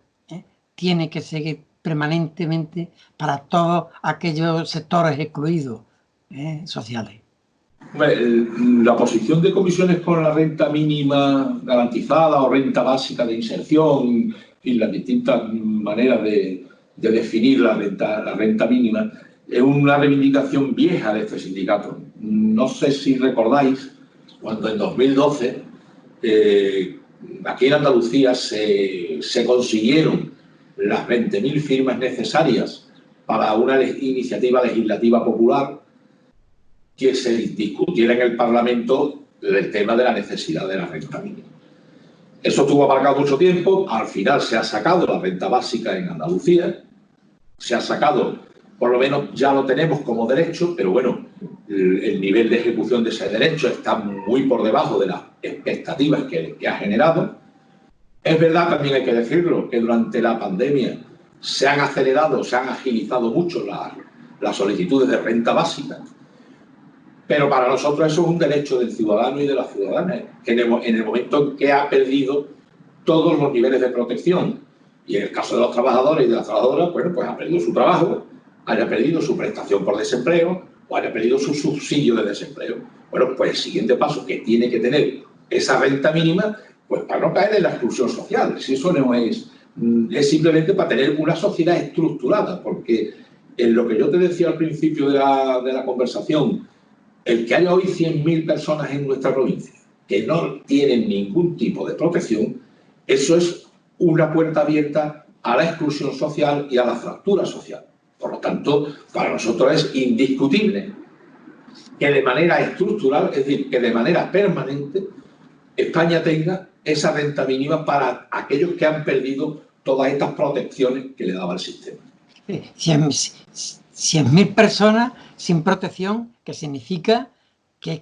tiene que seguir permanentemente para todos aquellos sectores excluidos sociales? La posición de comisiones con la renta mínima garantizada o renta básica de inserción y las distintas maneras de definir la renta mínima es una reivindicación vieja de este sindicato. No sé si recordáis cuando en 2012 aquí en Andalucía se consiguieron las 20.000 firmas necesarias para una iniciativa legislativa popular que se discutiera en el Parlamento el tema de la necesidad de la renta mínima. Eso estuvo aparcado mucho tiempo, al final se ha sacado la renta básica en Andalucía, se ha sacado, por lo menos ya lo tenemos como derecho, pero bueno, el nivel de ejecución de ese derecho está muy por debajo de las expectativas que ha generado. Es verdad, también hay que decirlo, que durante la pandemia se han acelerado, se han agilizado mucho las solicitudes de renta básica, pero para nosotros eso es un derecho del ciudadano y de la ciudadana, que en el momento en que ha perdido todos los niveles de protección, y en el caso de los trabajadores y de las trabajadoras, bueno, pues ha perdido su trabajo, haya perdido su prestación por desempleo o haya perdido su subsidio de desempleo. Bueno, pues el siguiente paso que tiene que tener esa renta mínima, pues para no caer en la exclusión social. Si eso no es simplemente para tener una sociedad estructurada, porque en lo que yo te decía al principio de la conversación, el que haya hoy 100.000 personas en nuestra provincia que no tienen ningún tipo de protección, eso es una puerta abierta a la exclusión social y a la fractura social. Por lo tanto, para nosotros es indiscutible que de manera estructural, es decir, que de manera permanente, España tenga esa renta mínima para aquellos que han perdido todas estas protecciones que le daba el sistema. 100.000 personas sin protección, que significa que es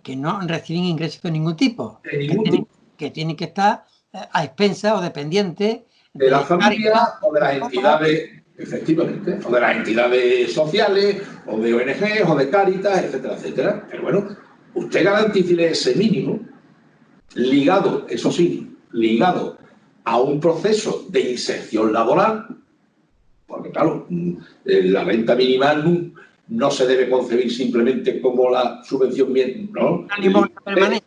que no reciben ingresos de ningún tipo, De ningún tipo. que tienen que estar a expensas o dependientes de la familia o de las entidades, efectivamente, o de las entidades sociales, o de ONG, o de Cáritas, etcétera, etcétera. Pero bueno, usted garantice ese mínimo, ligado, eso sí, ligado a un proceso de inserción laboral, porque claro, la renta mínima no se debe concebir simplemente como la subvención bien, ¿no? Permanente.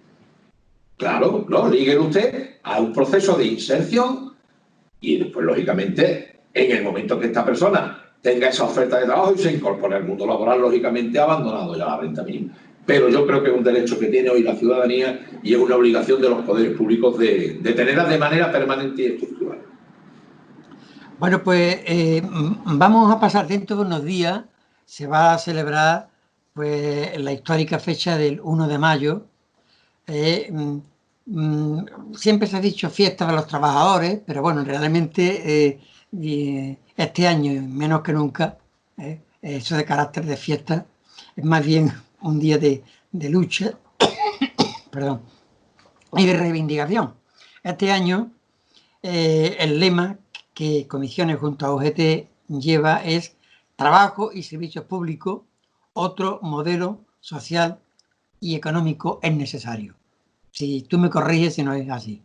Claro, no, ligue usted a un proceso de inserción y después, lógicamente, en el momento que esta persona tenga esa oferta de trabajo y se incorpore al mundo laboral, lógicamente ha abandonado ya la renta mínima. Pero yo creo que es un derecho que tiene hoy la ciudadanía y es una obligación de los poderes públicos de tenerla de manera permanente y estructural. Bueno, pues vamos a pasar dentro de unos días, se va a celebrar pues la histórica fecha del 1 de mayo. Siempre se ha dicho fiesta de los trabajadores, pero bueno, realmente este año, menos que nunca, eso de carácter de fiesta, es más bien un día de lucha perdón, y de reivindicación. Este año el lema que Comisiones junto a UGT lleva es trabajo y servicios públicos, otro modelo social y económico es necesario. Si tú me corriges si no es así.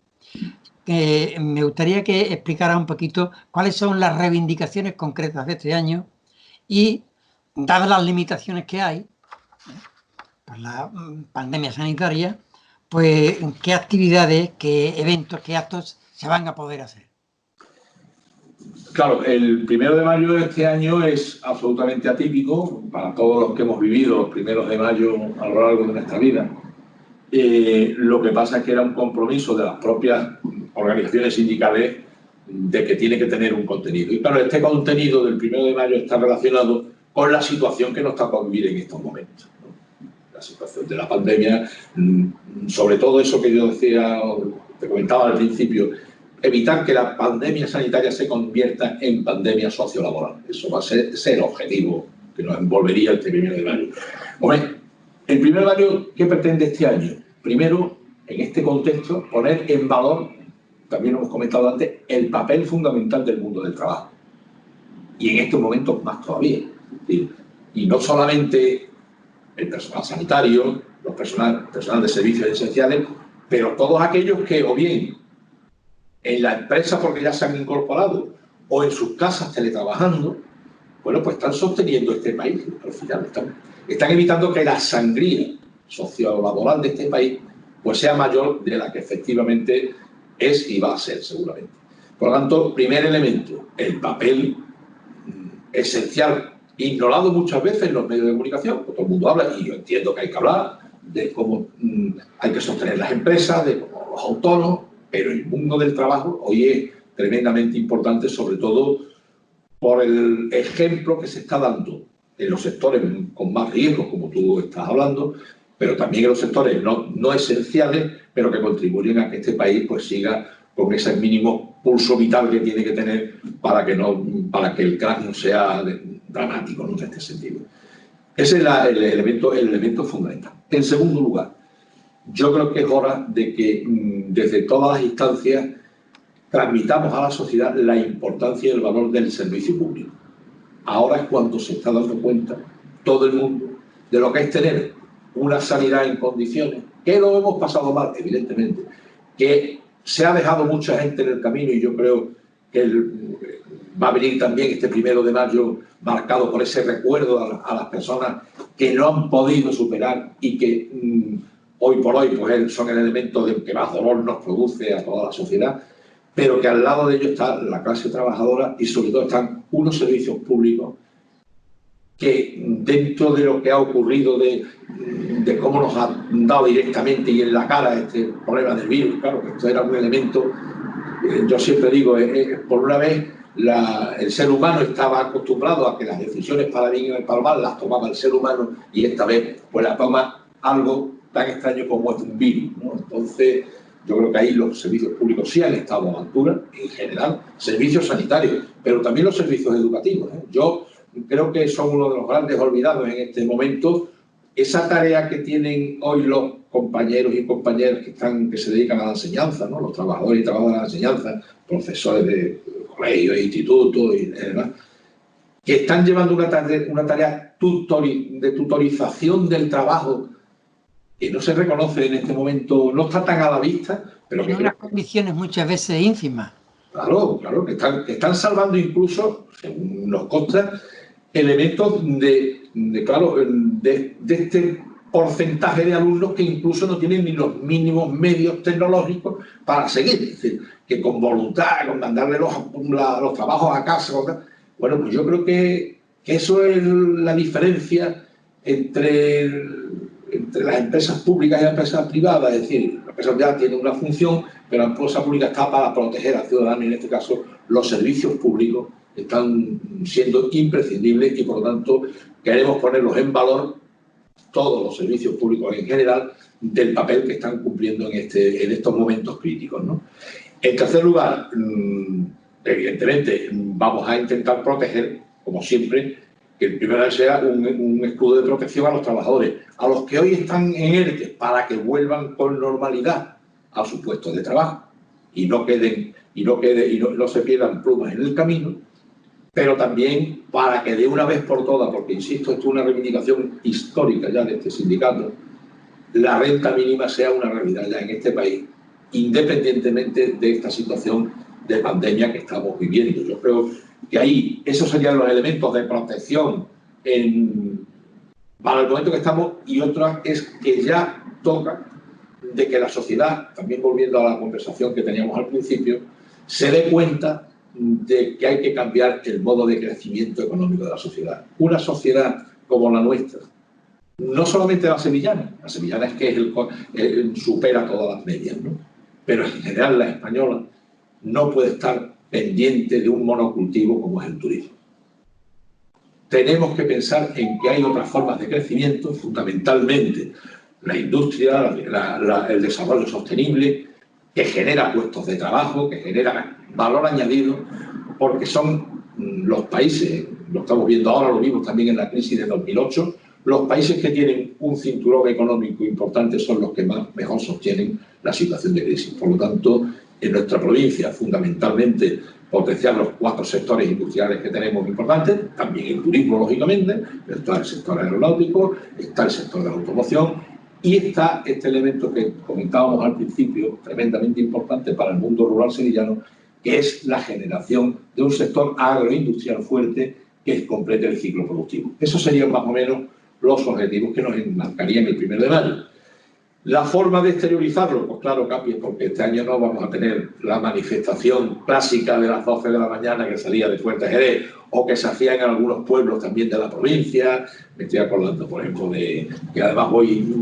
Me gustaría que explicara un poquito cuáles son las reivindicaciones concretas de este año y, dadas las limitaciones que hay por la pandemia sanitaria, pues qué actividades, qué eventos, qué actos se van a poder hacer. Claro, el 1 de mayo de este año es absolutamente atípico para todos los que hemos vivido los 1 de mayo a lo largo de nuestra vida. Lo que pasa es que era un compromiso de las propias organizaciones sindicales de que tiene que tener un contenido. Y claro, este contenido del 1 de mayo está relacionado con la situación que nos toca vivir en estos momentos, ¿no? La situación de la pandemia, sobre todo eso que yo decía, te comentaba al principio, evitar que la pandemia sanitaria se convierta en pandemia sociolaboral. Eso va a ser el objetivo que nos envolvería este 1 de mayo. Hombre, el 1 de mayo, ¿qué pretende este año? Primero, en este contexto, poner en valor, también lo hemos comentado antes, el papel fundamental del mundo del trabajo. Y en estos momentos más todavía. Y no solamente el personal sanitario, los personal de servicios esenciales, pero todos aquellos que o bien en la empresa porque ya se han incorporado o en sus casas teletrabajando, bueno, pues están sosteniendo este país. Al final están evitando que la sangría sociolaboral de este país pues sea mayor de la que efectivamente es y va a ser seguramente. Por lo tanto, primer elemento, el papel esencial, ignorado muchas veces en los medios de comunicación, pues todo el mundo habla y yo entiendo que hay que hablar de cómo hay que sostener las empresas, de cómo los autónomos, pero el mundo del trabajo hoy es tremendamente importante, sobre todo por el ejemplo que se está dando en los sectores con más riesgos, como tú estás hablando, pero también en los sectores no esenciales, pero que contribuyen a que este país pues siga con ese mínimo pulso vital que tiene que tener para que el crash no sea dramático, ¿no? En este sentido. Ese es el elemento fundamental. En segundo lugar, yo creo que es hora de que desde todas las instancias transmitamos a la sociedad la importancia y el valor del servicio público. Ahora es cuando se está dando cuenta todo el mundo de lo que es tener una sanidad en condiciones, que lo hemos pasado mal, evidentemente, que se ha dejado mucha gente en el camino y yo creo que va a venir también este 1 de mayo marcado por ese recuerdo a las personas que no han podido superar y que hoy por hoy pues son el elemento que más dolor nos produce a toda la sociedad, pero que al lado de ello está la clase trabajadora y sobre todo están unos servicios públicos que dentro de lo que ha ocurrido de cómo nos ha dado directamente y en la cara este problema del virus, claro que esto era un elemento, yo siempre digo, por una vez el ser humano estaba acostumbrado a que las decisiones para bien y para el mal las tomaba el ser humano y esta vez pues la toma algo tan extraño como es un virus, ¿no? Entonces yo creo que ahí los servicios públicos sí han estado a la altura, en general, servicios sanitarios, pero también los servicios educativos, ¿eh? Yo creo que son uno de los grandes olvidados en este momento esa tarea que tienen hoy los compañeros y compañeras que se dedican a la enseñanza, ¿no? Los trabajadores y trabajadoras de la enseñanza, profesores de colegios, institutos y demás, que están llevando una tarea de tutorización del trabajo que no se reconoce en este momento, no está tan a la vista, pero que en unas condiciones muchas veces ínfimas. Claro, claro, que están salvando incluso, según nos consta, elementos de este porcentaje de alumnos que incluso no tienen ni los mínimos medios tecnológicos para seguir. Es decir, que con voluntad, con mandarle los trabajos a casa, bueno, pues yo creo que eso es la diferencia entre las empresas públicas y las empresas privadas. Es decir, la empresa privada tiene una función, pero la empresa pública está para proteger al ciudadano y en este caso los servicios públicos están siendo imprescindibles y por lo tanto queremos ponerlos en valor, todos los servicios públicos en general, del papel que están cumpliendo en estos momentos críticos, ¿no? En tercer lugar, evidentemente vamos a intentar proteger, como siempre, que el primero sea un escudo de protección a los trabajadores, a los que hoy están en ERTE, para que vuelvan con normalidad a sus puestos de trabajo y no se pierdan plumas en el camino, pero también para que de una vez por todas, porque insisto, esto es una reivindicación histórica ya de este sindicato, la renta mínima sea una realidad ya en este país, independientemente de esta situación de pandemia que estamos viviendo. Yo creo que ahí esos serían los elementos de protección para el momento que estamos, y otra es que ya toca de que la sociedad, también volviendo a la conversación que teníamos al principio, se dé cuenta de que hay que cambiar el modo de crecimiento económico de la sociedad. Una sociedad como la nuestra, no solamente la sevillana es que supera todas las medias, ¿no? Pero en general la española no puede estar pendiente de un monocultivo como es el turismo. Tenemos que pensar en que hay otras formas de crecimiento, fundamentalmente la industria, el desarrollo sostenible, que genera puestos de trabajo, que genera valor añadido, porque son los países, lo estamos viendo ahora, lo vimos también en la crisis de 2008, los países que tienen un cinturón económico importante son los que mejor sostienen la situación de crisis. Por lo tanto, en nuestra provincia, fundamentalmente, potenciar los 4 sectores industriales que tenemos importantes, también el turismo, lógicamente, pero está el sector aeronáutico, está el sector de la automoción y está este elemento que comentábamos al principio, tremendamente importante para el mundo rural sevillano, que es la generación de un sector agroindustrial fuerte que complete el ciclo productivo. Esos serían más o menos los objetivos que nos enmarcarían el 1 de mayo. La forma de exteriorizarlo, pues claro, cambia, porque este año no vamos a tener la manifestación clásica de las 12 de la mañana que salía de Fuerte Jerez o que se hacía en algunos pueblos también de la provincia. Me estoy acordando, por ejemplo, que además voy,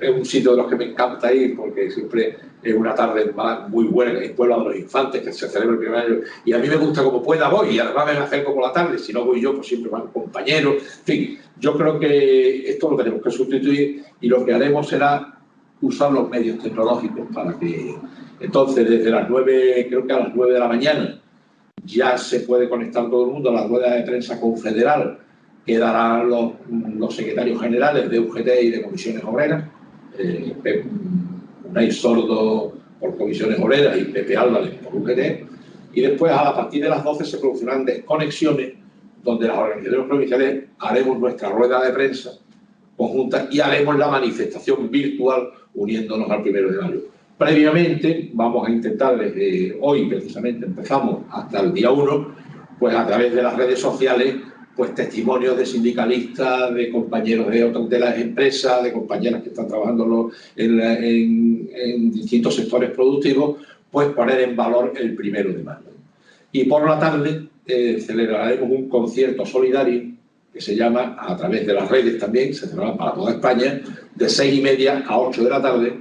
es un sitio de los que me encanta ir porque siempre es una tarde muy buena, en el Pueblo de los Infantes, que se celebra el 1 de mayo, y a mí me gusta como pueda voy, y además me acerco por la tarde, si no voy yo, pues siempre van compañeros, en fin, yo creo que esto lo tenemos que sustituir y lo que haremos será usar los medios tecnológicos para que, entonces, desde las 9, creo que a las 9 de la mañana, ya se puede conectar todo el mundo a la rueda de prensa confederal que darán los secretarios generales de UGT y de comisiones obreras, Unai Sordo por comisiones obreras y Pepe Álvarez por UGT, y después a partir de las 12 se producirán desconexiones donde las organizaciones provinciales haremos nuestra rueda de prensa conjunta y haremos la manifestación virtual uniéndonos al 1 de mayo. Previamente vamos a intentar desde hoy, precisamente empezamos hasta el día 1, pues a través de las redes sociales, pues testimonios de sindicalistas, de compañeros de las empresas, de compañeras que están trabajando en distintos sectores productivos, pues poner en valor el 1 de mayo. Y por la tarde celebraremos un concierto solidario que se llama, a través de las redes también, se celebrará para toda España, de 6:30 a 8 de la tarde,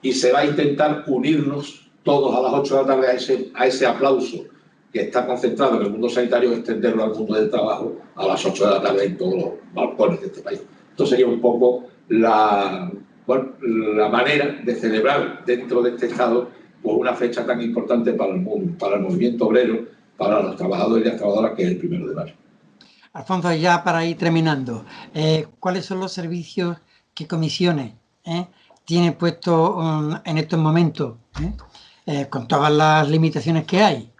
y se va a intentar unirnos todos a las 8 de la tarde a ese aplauso que está concentrado en el mundo sanitario, extenderlo al mundo del trabajo a las 8 de la tarde en todos los balcones de este país. Esto sería un poco la manera de celebrar dentro de este Estado pues una fecha tan importante para el mundo, para el movimiento obrero, para los trabajadores y las trabajadoras, que es el 1 de mayo. Alfonso, ya para ir terminando, ¿cuáles son los servicios que comisiones tiene puesto en estos momentos, con todas las limitaciones que hay,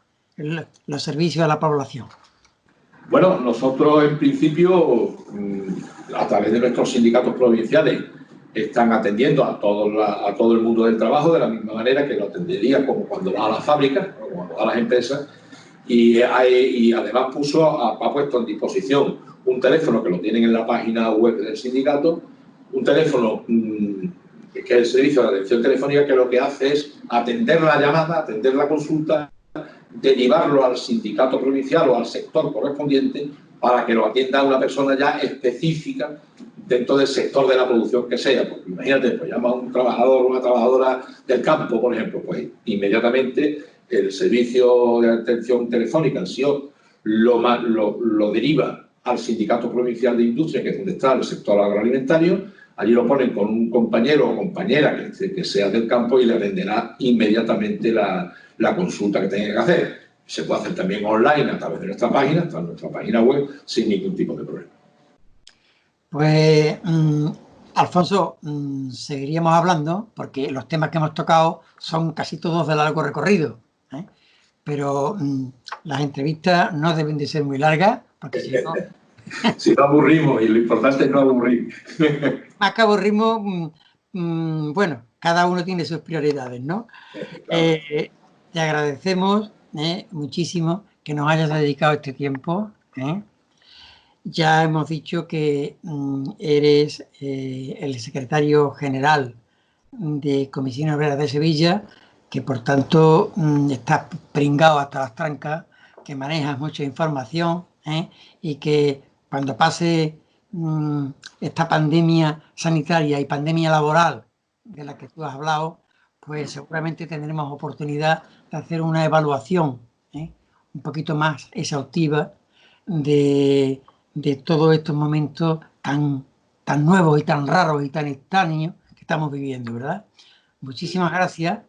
los servicios a la población? Bueno, nosotros en principio, a través de nuestros sindicatos provinciales, están atendiendo a todo el mundo del trabajo de la misma manera que lo atendería como cuando va a las fábricas o cuando va a las empresas, y además ha puesto en disposición un teléfono que lo tienen en la página web del sindicato, un teléfono que es el servicio de atención telefónica, que lo que hace es atender la llamada, atender la consulta, derivarlo al sindicato provincial o al sector correspondiente para que lo atienda una persona ya específica dentro del sector de la producción que sea. Porque imagínate, pues llama a un trabajador o una trabajadora del campo, por ejemplo, pues inmediatamente el servicio de atención telefónica, el SIOT, lo deriva al sindicato provincial de industria, que es donde está el sector agroalimentario. Allí lo ponen con un compañero o compañera que sea del campo y le atenderá inmediatamente la consulta que tenga que hacer. Se puede hacer también online a través de nuestra página web, sin ningún tipo de problema. Pues, Alfonso, seguiríamos hablando, porque los temas que hemos tocado son casi todos de largo recorrido, pero las entrevistas no deben de ser muy largas, porque si no... Si no aburrimos, y lo importante es no aburrir. Más que aburrimos, bueno, cada uno tiene sus prioridades, ¿no? Claro. Te agradecemos muchísimo que nos hayas dedicado este tiempo. Ya hemos dicho que eres el secretario general de Comisiones Obreras de Sevilla, que por tanto estás pringado hasta las trancas, que manejas mucha información y que cuando pase esta pandemia sanitaria y pandemia laboral de la que tú has hablado, pues seguramente tendremos oportunidad de hacer una evaluación un poquito más exhaustiva de todos estos momentos tan nuevos y tan raros y tan extraños que estamos viviendo, ¿verdad? Muchísimas gracias.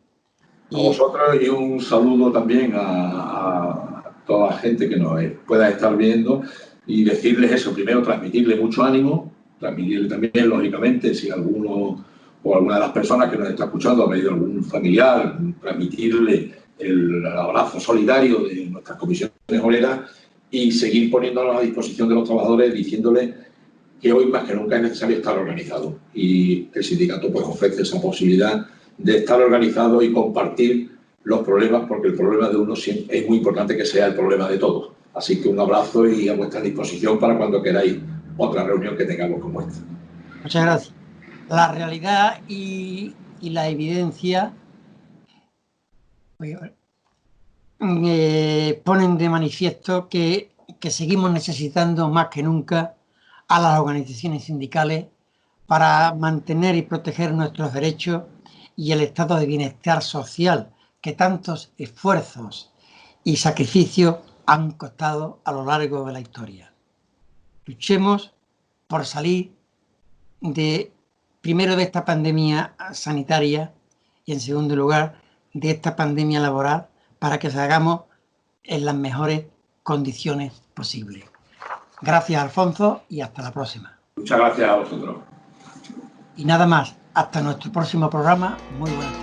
A vosotros, y un saludo también a toda la gente que nos pueda estar viendo, y decirles eso, primero transmitirle mucho ánimo, transmitirle también, lógicamente, si alguno o alguna de las personas que nos está escuchando ha pedido algún familiar, transmitirle el abrazo solidario de nuestras comisiones obreras y seguir poniéndonos a disposición de los trabajadores, diciéndoles que hoy más que nunca es necesario estar organizado, y el sindicato pues ofrece esa posibilidad de estar organizado y compartir los problemas, porque el problema de uno siempre es muy importante que sea el problema de todos. Así que un abrazo y a vuestra disposición para cuando queráis otra reunión que tengamos como esta. Muchas gracias. La realidad y la evidencia ponen de manifiesto que seguimos necesitando más que nunca a las organizaciones sindicales para mantener y proteger nuestros derechos y el estado de bienestar social que tantos esfuerzos y sacrificios han costado a lo largo de la historia. Luchemos por salir primero de esta pandemia sanitaria y en segundo lugar de esta pandemia laboral, para que salgamos en las mejores condiciones posibles. Gracias, Alfonso, y hasta la próxima. Muchas gracias a vosotros. Y nada más, hasta nuestro próximo programa. Muy buenas tardes.